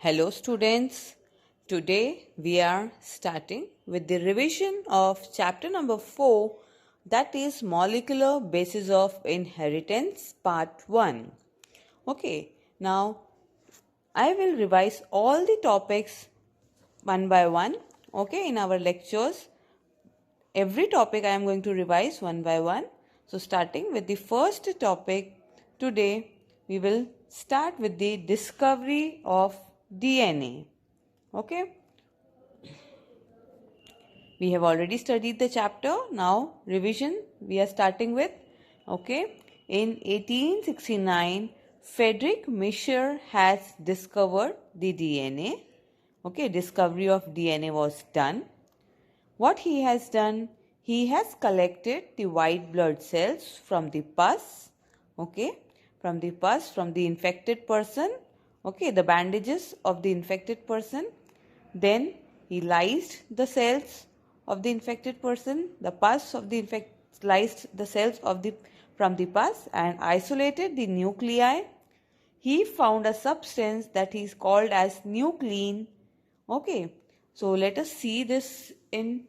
Hello students, today we are starting with the revision of chapter number 4, that is molecular basis of inheritance part 1. Okay, now I will revise all the topics one by one. Okay, in our lectures every topic I am going to revise one by one. So starting with the first topic today, we will start with the discovery of DNA. Okay, we have already studied the chapter. Now revision we are starting with. Okay, in 1869 Friedrich Miescher has discovered the DNA. Okay, discovery of DNA was done. What he has done, he has collected the white blood cells from the pus, okay, from the infected person, okay, the bandages of the infected person. Then he lysed the cells of the infected person, the pus of the lysed the cells of the from the pus and isolated the nuclei. He found a substance that is called as nuclein. Okay, so let us see this in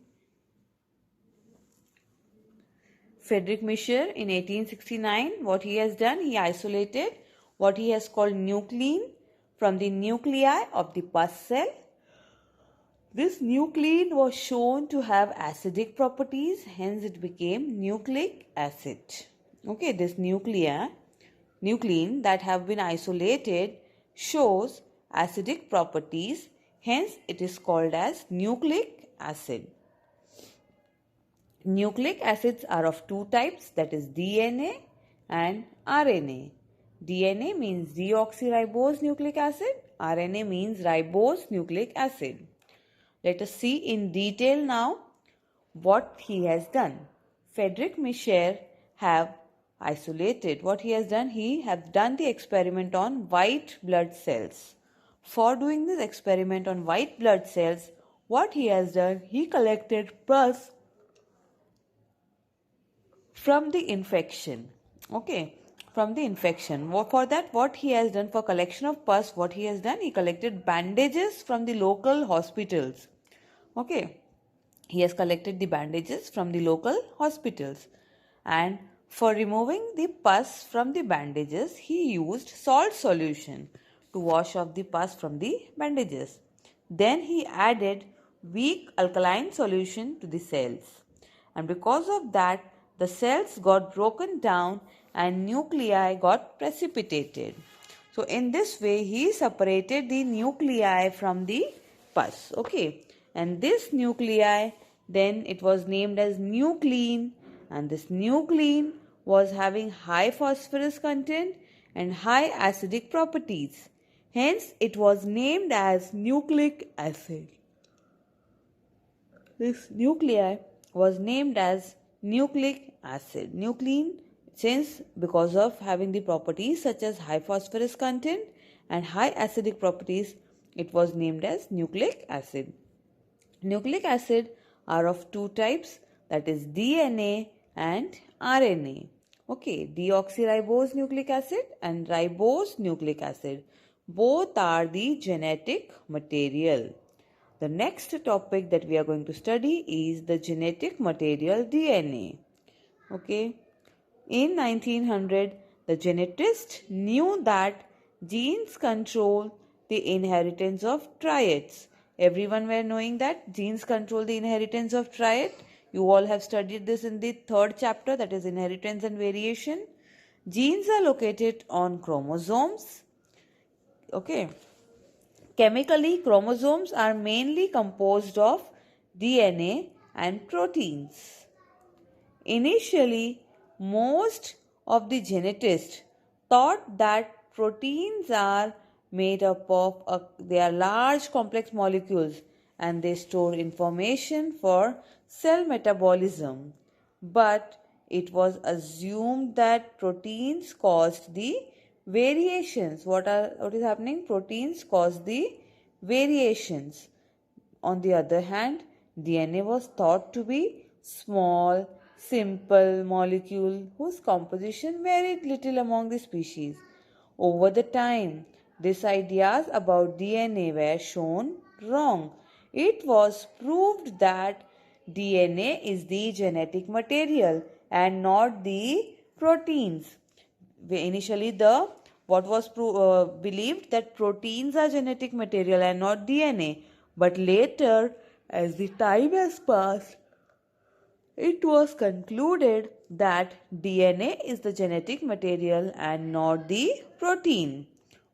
Friedrich Miescher in 1869. What he has done, he isolated what he has called nuclein from the nuclei of the pus cell. This nuclein was shown to have acidic properties, hence it became nucleic acid. Okay, this nuclein that have been isolated shows acidic properties, hence it is called as nucleic acid. Nucleic acids are of two types, that is DNA and RNA. DNA means deoxyribose nucleic acid, RNA means ribose nucleic acid. Let us see in detail now what he has done. Friedrich Miescher have isolated. What he has done, he has done the experiment on white blood cells. For doing this experiment on white blood cells, what he has done, he collected pus from the infection. Okay, from the infection. For that, what he has done, for collection of pus, what he has done, he collected bandages from the local hospitals. Okay, he has collected the bandages from the local hospitals, and for removing the pus from the bandages, he used salt solution to wash off the pus from the bandages. Then he added weak alkaline solution to the cells, and because of that, the cells got broken down and nuclei got precipitated. So in this way, he separated the nuclei from the pus. Okay, and this nuclei, then it was named as nuclein, and this nuclein was having high phosphorus content and high acidic properties. Hence, it was named as nucleic acid. This nuclei was named as nucleic acid. Nuclein, since because of having the properties such as high phosphorus content and high acidic properties, it was named as nucleic acid. Nucleic acid are of two types, that is DNA and RNA. Okay, deoxyribose nucleic acid and ribose nucleic acid. Both are the genetic material. The next topic that we are going to study is the genetic material DNA. Okay, in 1900, the genetist knew that genes control the inheritance of traits. Everyone were knowing that genes control the inheritance of trait. You all have studied this in the third chapter, that is inheritance and variation. Genes are located on chromosomes. Okay. Chemically, chromosomes are mainly composed of DNA and proteins. Initially, most of the geneticists thought that proteins are made up of they are large complex molecules and they store information for cell metabolism. But it was assumed that proteins caused the variations. What is happening? Proteins cause the variations. On the other hand, DNA was thought to be small, simple molecule whose composition varied little among the species. Over the time, these ideas about DNA were shown wrong. It was proved that DNA is the genetic material and not the proteins. Initially, the what was believed that proteins are genetic material and not DNA, but later, as the time has passed, it was concluded that DNA is the genetic material and not the protein.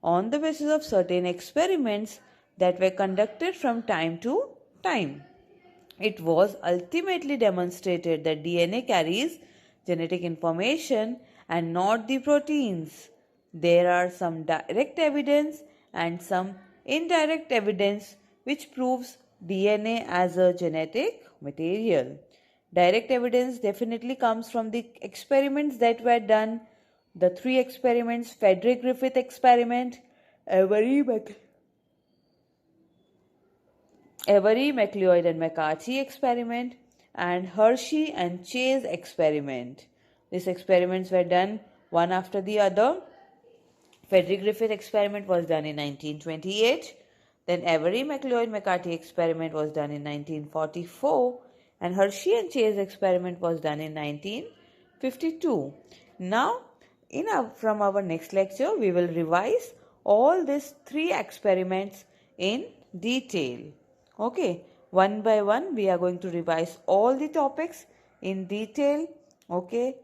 On the basis of certain experiments that were conducted from time to time, it was ultimately demonstrated that DNA carries genetic information and not the proteins. There are some direct evidence and some indirect evidence which proves DNA as a genetic material. Direct evidence definitely comes from the experiments that were done. The three experiments: Frederick Griffith experiment, Avery McLeod and McCarthy experiment, and Hershey and Chase experiment. These experiments were done one after the other. Frederick Griffith experiment was done in 1928. Then Avery McLeod McCarthy experiment was done in 1944. And Hershey and Chase experiment was done in 1952. Now, from our next lecture, we will revise all these three experiments in detail. Okay, one by one, we are going to revise all the topics in detail. Okay,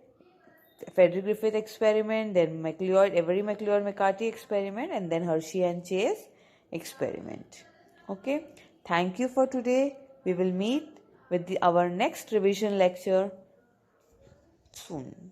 Frederick Griffith experiment, then Avery McLeod McCarthy experiment, and then Hershey and Chase experiment. Okay, thank you for today. We will meet with our next revision lecture soon.